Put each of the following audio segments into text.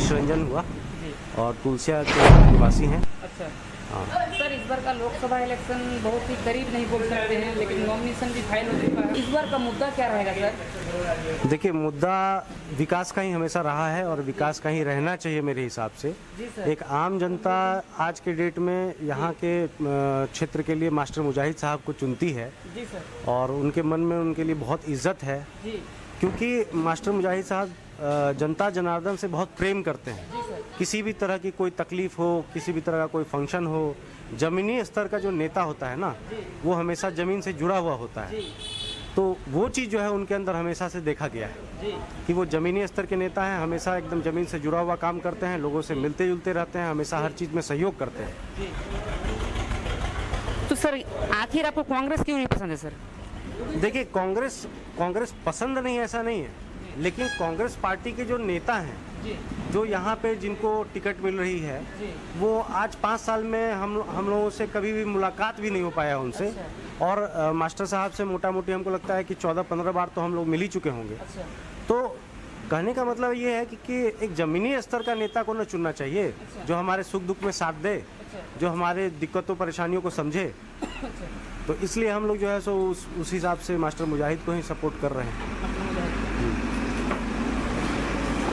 आशीष रंजन हुआ जी। और तुलसिया के निवासी हैं। अच्छा हाँ। सर, इस बार का लोकसभा इलेक्शन बहुत ही करीब नहीं बोल सकते हैं, लेकिन नॉमिनेशन भी फाइल हो चुका है। इस बार का मुद्दा क्या रहेगा सर? देखिए, मुद्दा विकास का ही हमेशा रहा है और विकास का ही रहना चाहिए मेरे हिसाब से। जी सर। एक आम जनता आज के डेट में यहाँ के क्षेत्र के लिए मास्टर मुजाहिद साहब को चुनती है जी सर। और उनके मन में उनके लिए बहुत इज्जत है, जी क्योंकि मास्टर मुजाहिद साहब जनता जनार्दन से बहुत प्रेम करते हैं। जी सर। किसी भी तरह की कोई तकलीफ हो, किसी भी तरह का कोई फंक्शन हो, ज़मीनी स्तर का जो नेता होता है ना, वो हमेशा ज़मीन से जुड़ा हुआ होता है। जी तो वो चीज़ जो है उनके अंदर हमेशा से देखा गया है जी कि वो ज़मीनी स्तर के नेता हैं, हमेशा एकदम ज़मीन से जुड़ा हुआ काम करते हैं, लोगों से मिलते जुलते रहते हैं, हमेशा हर चीज़ में सहयोग करते हैं। जी। तो सर, आखिर आपको कांग्रेस क्यों नहीं पसंद है सर? देखिए, कांग्रेस पसंद नहीं, ऐसा नहीं है, लेकिन कांग्रेस पार्टी के जो नेता हैं, जी जो यहाँ पे जिनको टिकट मिल रही है, जी। वो आज 5 साल में हम लोगों से कभी भी मुलाकात भी नहीं हो पाया उनसे। और मास्टर साहब से मोटा मोटी हमको लगता है कि 14-15 बार तो हम लोग मिल ही चुके होंगे। अच्छा तो कहने का मतलब ये है कि एक ज़मीनी स्तर का नेता को न चुनना चाहिए, जो हमारे सुख दुख में साथ दे, जो हमारे दिक्कतों परेशानियों को समझे। तो इसलिए हम लोग जो है सो उस हिसाब से मास्टर मुजाहिद को ही सपोर्ट कर रहे हैं।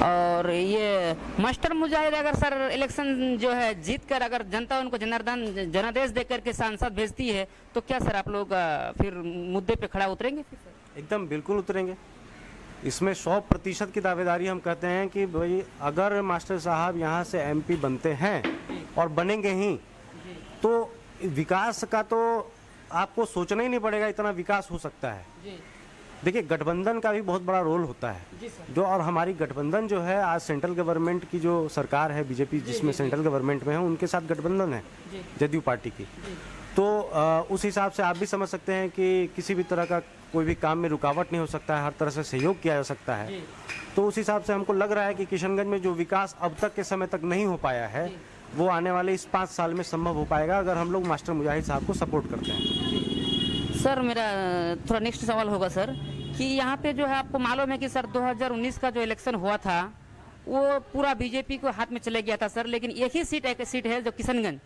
और ये मास्टर मुजाहिद अगर सर इलेक्शन जो है जीत कर अगर जनता उनको जनादेश देकर के सांसद भेजती है, तो क्या सर आप लोग फिर मुद्दे पे खड़ा उतरेंगे फिर सर? एकदम बिल्कुल उतरेंगे। इसमें 100% की दावेदारी हम कहते हैं कि भाई अगर मास्टर साहब यहाँ से एमपी बनते हैं और बनेंगे ही, तो विकास का तो आपको सोचना ही नहीं पड़ेगा, इतना विकास हो सकता है। जी देखिए, गठबंधन का भी बहुत बड़ा रोल होता है जी सर। जो, और हमारी गठबंधन जो है आज सेंट्रल गवर्नमेंट की जो सरकार है, बीजेपी जिसमें सेंट्रल गवर्नमेंट में है, उनके साथ गठबंधन है जदयू पार्टी की। तो उस हिसाब से आप भी समझ सकते हैं कि किसी भी तरह का कोई भी काम में रुकावट नहीं हो सकता है, हर तरह से सहयोग किया जा सकता है। तो उस हिसाब से हमको लग रहा है कि किशनगंज में जो विकास अब तक के समय तक नहीं हो पाया है, वो आने वाले इस 5 साल में संभव हो पाएगा अगर हम लोग मास्टर मुजाहिद साहब को सपोर्ट करते हैं। सर, मेरा थोड़ा नेक्स्ट सवाल होगा सर कि यहाँ पे जो है आपको मालूम है कि सर 2019 का जो इलेक्शन हुआ था वो पूरा बीजेपी को हाथ में चले गया था सर, लेकिन एक ही सीट है जो किशनगंज,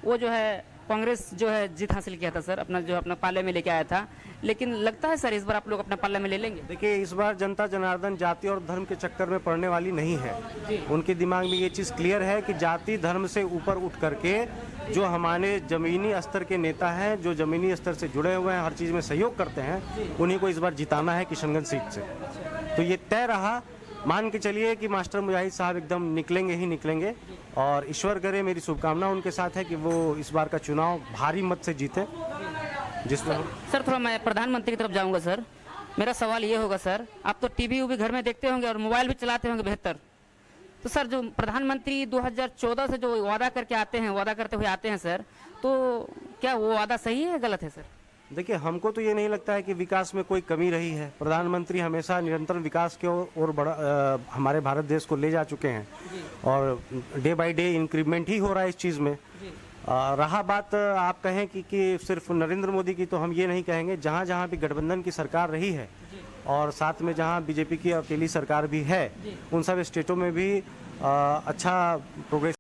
वो जो है कांग्रेस जो है जीत हासिल किया था सर, अपना पाले में लेके आया था। लेकिन लगता है सर इस बार आप लोग अपना पाले में ले लेंगे? देखिए, इस बार जनता जनार्दन जाति और धर्म के चक्कर में पड़ने वाली नहीं है। उनके दिमाग में ये चीज़ क्लियर है कि जाति धर्म से ऊपर उठ करके जो हमारे ज़मीनी स्तर के नेता हैं, जो ज़मीनी स्तर से जुड़े हुए हैं, हर चीज़ में सहयोग करते हैं, उन्हीं को इस बार जिताना है किशनगंज सीट से। तो ये तय रहा। मान के चलिए कि मास्टर मुजाहिद साहब एकदम निकलेंगे ही निकलेंगे, और ईश्वर करे, मेरी शुभकामना उनके साथ है कि वो इस बार का चुनाव भारी मत से जीते, जिसमें सर थोड़ा मैं प्रधानमंत्री की तरफ जाऊंगा सर। मेरा सवाल ये होगा सर, आप तो टीवी उवी घर में देखते होंगे और मोबाइल भी चलाते होंगे बेहतर, तो सर जो प्रधानमंत्री 2014 से जो वादा करते हुए आते हैं सर, तो क्या वो वादा सही है गलत है सर? देखिए, हमको तो ये नहीं लगता है कि विकास में कोई कमी रही है। प्रधानमंत्री हमेशा निरंतर विकास के ओर हमारे भारत देश को ले जा चुके हैं, और डे बाय डे इंक्रीमेंट ही हो रहा है इस चीज़ में। रहा बात आप कहें कि सिर्फ नरेंद्र मोदी की, तो हम ये नहीं कहेंगे। जहाँ जहाँ भी गठबंधन की सरकार रही है और साथ में जहाँ बीजेपी की अकेली सरकार भी है, उन सब स्टेटों में भी अच्छा प्रोग्रेस